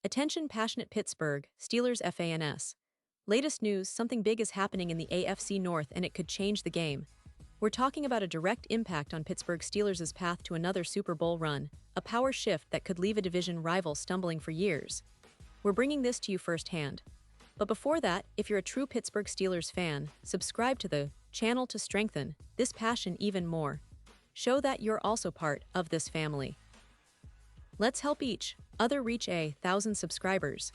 Attention passionate Pittsburgh Steelers fans. Latest news, something big is happening in the AFC North and it could change the game. We're talking about a direct impact on Pittsburgh Steelers' path to another Super Bowl run, a power shift that could leave a division rival stumbling for years. We're bringing this to you firsthand. But before that, if you're a true Pittsburgh Steelers fan, subscribe to the channel to strengthen this passion even more. Show that you're also part of this family. Let's help each other reach 1,000 subscribers.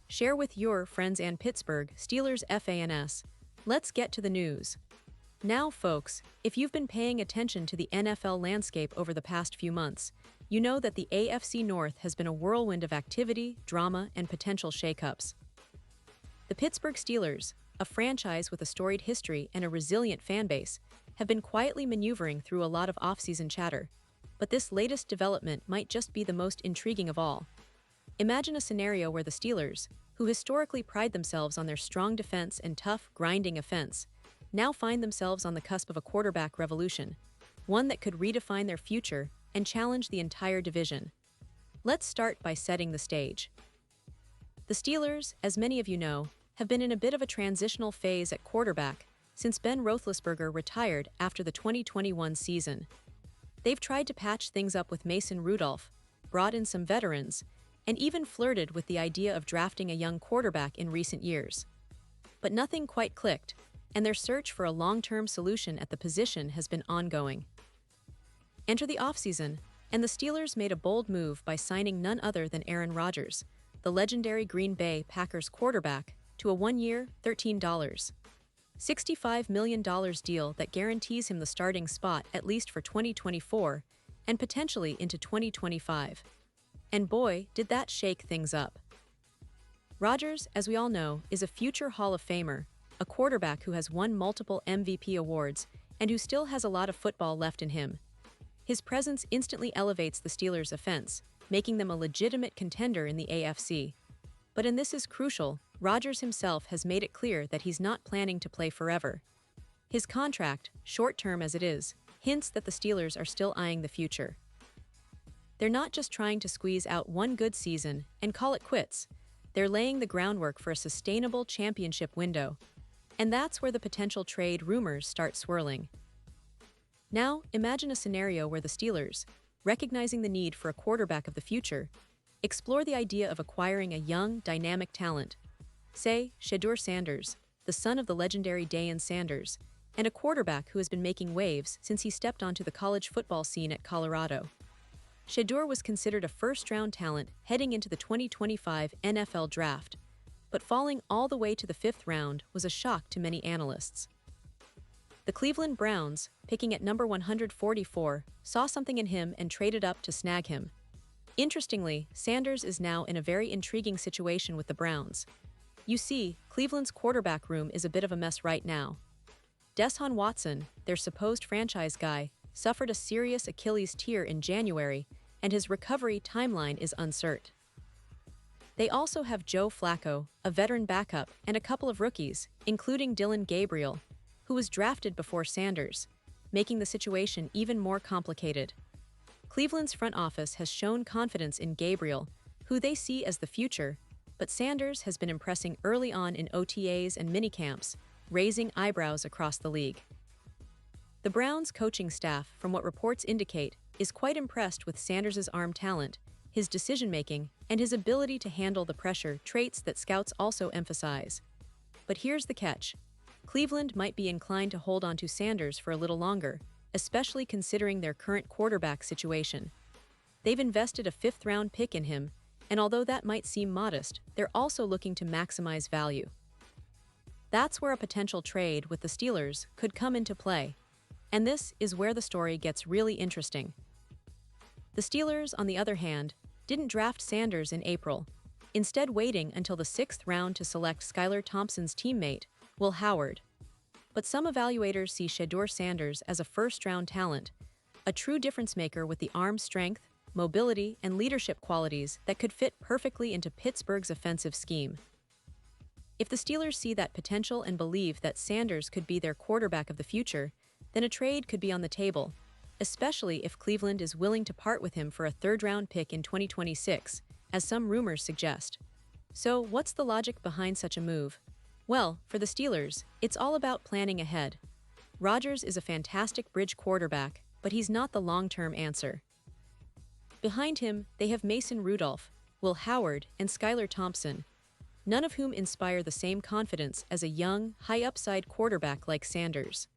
Share with your friends and Pittsburgh Steelers fans. Let's get to the news. Now, folks, if you've been paying attention to the NFL landscape over the past few months, you know that the AFC North has been a whirlwind of activity, drama, and potential shakeups. The Pittsburgh Steelers, a franchise with a storied history and a resilient fan base, have been quietly maneuvering through a lot of off-season chatter. But this latest development might just be the most intriguing of all. Imagine a scenario where the Steelers, who historically pride themselves on their strong defense and tough, grinding offense, now find themselves on the cusp of a quarterback revolution, one that could redefine their future and challenge the entire division. Let's start by setting the stage. The Steelers, as many of you know, have been in a bit of a transitional phase at quarterback since Ben Roethlisberger retired after the 2021 season. They've tried to patch things up with Mason Rudolph, brought in some veterans, and even flirted with the idea of drafting a young quarterback in recent years. But nothing quite clicked, and their search for a long-term solution at the position has been ongoing. Enter the offseason, and the Steelers made a bold move by signing none other than Aaron Rodgers, the legendary Green Bay Packers quarterback, to a one-year, $65 million deal that guarantees him the starting spot at least for 2024 and potentially into 2025. And boy, did that shake things up. Rodgers, as we all know, is a future Hall of Famer, a quarterback who has won multiple MVP awards and who still has a lot of football left in him. His presence instantly elevates the Steelers' offense, making them a legitimate contender in the AFC. But and this is crucial, Rodgers himself has made it clear that he's not planning to play forever. His contract, short-term as it is, hints that the Steelers are still eyeing the future. They're not just trying to squeeze out one good season and call it quits. They're laying the groundwork for a sustainable championship window. And that's where the potential trade rumors start swirling. Now, imagine a scenario where the Steelers, recognizing the need for a quarterback of the future, explore the idea of acquiring a young, dynamic talent. Say, Shedeur Sanders, the son of the legendary Deion Sanders, and a quarterback who has been making waves since he stepped onto the college football scene at Colorado. Shedeur was considered a first-round talent heading into the 2025 NFL Draft, but falling all the way to the fifth round was a shock to many analysts. The Cleveland Browns, picking at number 144, saw something in him and traded up to snag him. Interestingly, Sanders is now in a very intriguing situation with the Browns. You see, Cleveland's quarterback room is a bit of a mess right now. Deshaun Watson, their supposed franchise guy, suffered a serious Achilles tear in January, and his recovery timeline is uncertain. They also have Joe Flacco, a veteran backup, and a couple of rookies, including Dillon Gabriel, who was drafted before Sanders, making the situation even more complicated. Cleveland's front office has shown confidence in Gabriel, who they see as the future, but Sanders has been impressing early on in OTAs and minicamps, raising eyebrows across the league. The Browns' coaching staff, from what reports indicate, is quite impressed with Sanders' arm talent, his decision-making, and his ability to handle the pressure, traits that scouts also emphasize. But here's the catch. Cleveland might be inclined to hold on to Sanders for a little longer, especially considering their current quarterback situation. They've invested a fifth-round pick in him, and although that might seem modest, they're also looking to maximize value. That's where a potential trade with the Steelers could come into play. And this is where the story gets really interesting. The Steelers, on the other hand, didn't draft Sanders in April, instead waiting until the sixth round to select Skylar Thompson's teammate, Will Howard. But some evaluators see Shedeur Sanders as a first-round talent, a true difference-maker with the arm strength, mobility, and leadership qualities that could fit perfectly into Pittsburgh's offensive scheme. If the Steelers see that potential and believe that Sanders could be their quarterback of the future, then a trade could be on the table, especially if Cleveland is willing to part with him for a third-round pick in 2026, as some rumors suggest. So, what's the logic behind such a move? Well, for the Steelers, it's all about planning ahead. Rodgers is a fantastic bridge quarterback, but he's not the long-term answer. Behind him, they have Mason Rudolph, Will Howard, and Skylar Thompson, none of whom inspire the same confidence as a young, high-upside quarterback like Sanders.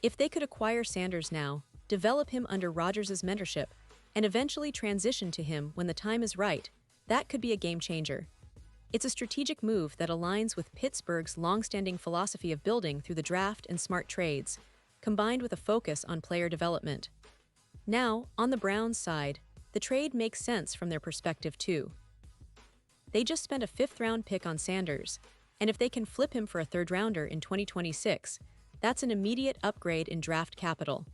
If they could acquire Sanders now, develop him under Rodgers' mentorship, and eventually transition to him when the time is right, that could be a game-changer. It's a strategic move that aligns with Pittsburgh's long-standing philosophy of building through the draft and smart trades, combined with a focus on player development. Now, on the Browns' side, the trade makes sense from their perspective too. They just spent a fifth-round pick on Sanders, and if they can flip him for a third-rounder in 2026, that's an immediate upgrade in draft capital.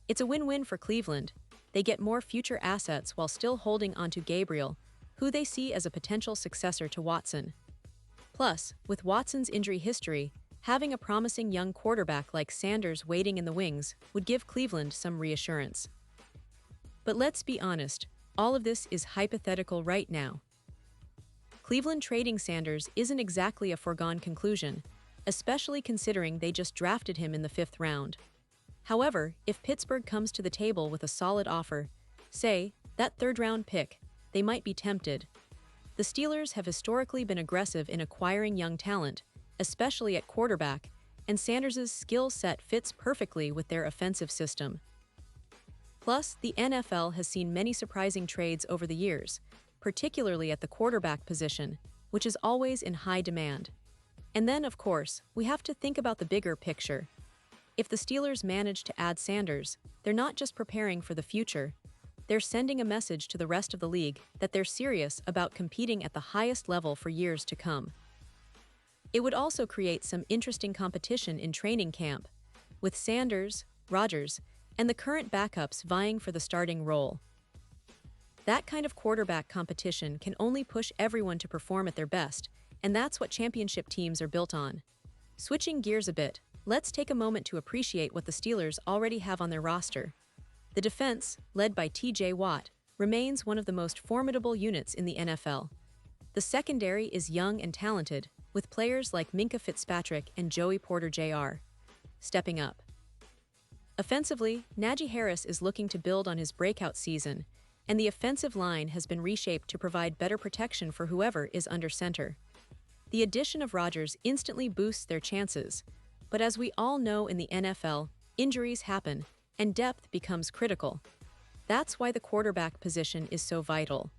It's a win-win for Cleveland. They get more future assets while still holding onto Gabriel, who they see as a potential successor to Watson. Plus, with Watson's injury history, having a promising young quarterback like Sanders waiting in the wings would give Cleveland some reassurance. But let's be honest, all of this is hypothetical right now. Cleveland trading Sanders isn't exactly a foregone conclusion, especially considering they just drafted him in the fifth round. However, if Pittsburgh comes to the table with a solid offer, say, that third-round pick, they might be tempted. The Steelers have historically been aggressive in acquiring young talent, especially at quarterback, and Sanders' skill set fits perfectly with their offensive system. Plus, the NFL has seen many surprising trades over the years, particularly at the quarterback position, which is always in high demand. And then, of course, we have to think about the bigger picture. If the Steelers manage to add Sanders, they're not just preparing for the future, they're sending a message to the rest of the league that they're serious about competing at the highest level for years to come. It would also create some interesting competition in training camp, with Sanders, Rodgers, and the current backups vying for the starting role. That kind of quarterback competition can only push everyone to perform at their best, and that's what championship teams are built on. Switching gears a bit, let's take a moment to appreciate what the Steelers already have on their roster. The defense, led by T.J. Watt, remains one of the most formidable units in the NFL. The secondary is young and talented, with players like Minkah Fitzpatrick and Joey Porter Jr. stepping up. Offensively, Najee Harris is looking to build on his breakout season, and the offensive line has been reshaped to provide better protection for whoever is under center. The addition of Rodgers instantly boosts their chances, but as we all know in the NFL, injuries happen, and depth becomes critical. That's why the quarterback position is so vital.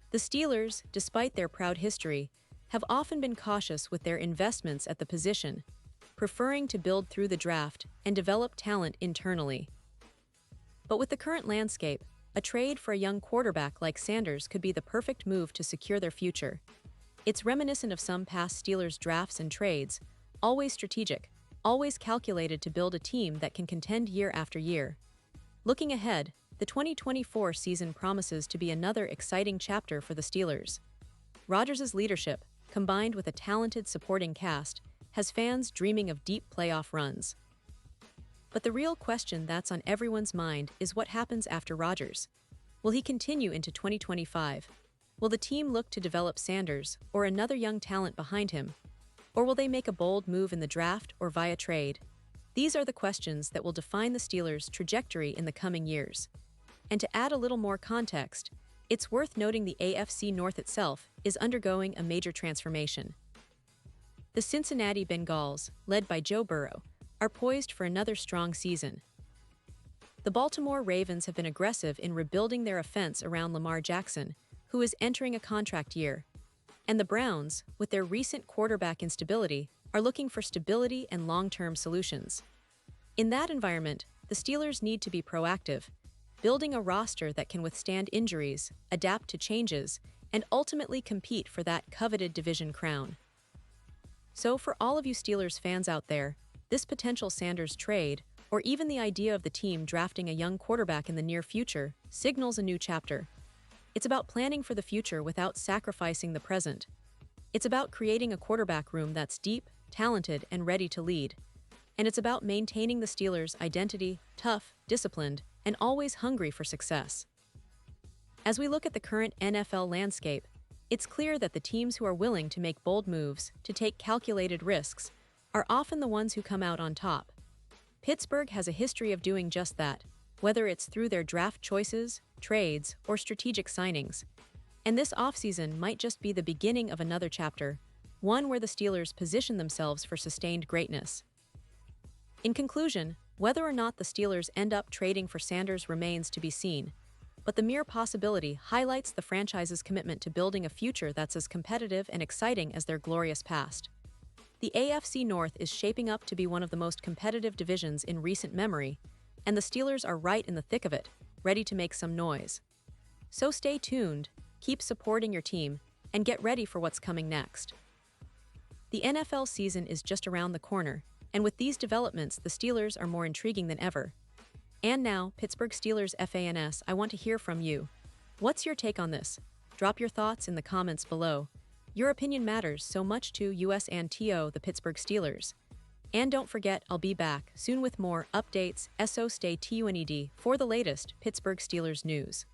The Steelers, despite their proud history, have often been cautious with their investments at the position, preferring to build through the draft and develop talent internally. But with the current landscape, a trade for a young quarterback like Sanders could be the perfect move to secure their future. It's reminiscent of some past Steelers drafts and trades, always strategic, always calculated to build a team that can contend year after year. Looking ahead, the 2024 season promises to be another exciting chapter for the Steelers. Rodgers' leadership, combined with a talented supporting cast, has fans dreaming of deep playoff runs. But the real question that's on everyone's mind is what happens after Rodgers. Will he continue into 2025? Will the team look to develop Sanders or another young talent behind him? Or will they make a bold move in the draft or via trade? These are the questions that will define the Steelers' trajectory in the coming years. And to add a little more context, it's worth noting the AFC North itself is undergoing a major transformation. The Cincinnati Bengals, led by Joe Burrow, are poised for another strong season. The Baltimore Ravens have been aggressive in rebuilding their offense around Lamar Jackson, who is entering a contract year. And the Browns, with their recent quarterback instability, are looking for stability and long-term solutions. In that environment, the Steelers need to be proactive, building a roster that can withstand injuries, adapt to changes, and ultimately compete for that coveted division crown. So for all of you Steelers fans out there, this potential Sanders trade, or even the idea of the team drafting a young quarterback in the near future, signals a new chapter. It's about planning for the future without sacrificing the present. It's about creating a quarterback room that's deep, talented, and ready to lead. And it's about maintaining the Steelers' identity, tough, disciplined, and always hungry for success. As we look at the current NFL landscape, it's clear that the teams who are willing to make bold moves, to take calculated risks, are often the ones who come out on top. Pittsburgh has a history of doing just that, whether it's through their draft choices, trades, or strategic signings. And this offseason might just be the beginning of another chapter, one where the Steelers position themselves for sustained greatness. In conclusion, whether or not the Steelers end up trading for Sanders remains to be seen, but the mere possibility highlights the franchise's commitment to building a future that's as competitive and exciting as their glorious past. The AFC North is shaping up to be one of the most competitive divisions in recent memory, and the Steelers are right in the thick of it, ready to make some noise. So stay tuned, keep supporting your team, and get ready for what's coming next. The NFL season is just around the corner, and with these developments, the Steelers are more intriguing than ever. And now, Pittsburgh Steelers fans, I want to hear from you. What's your take on this? Drop your thoughts in the comments below. Your opinion matters so much to us and to the Pittsburgh Steelers. And don't forget, I'll be back soon with more updates, so stay tuned for the latest Pittsburgh Steelers news.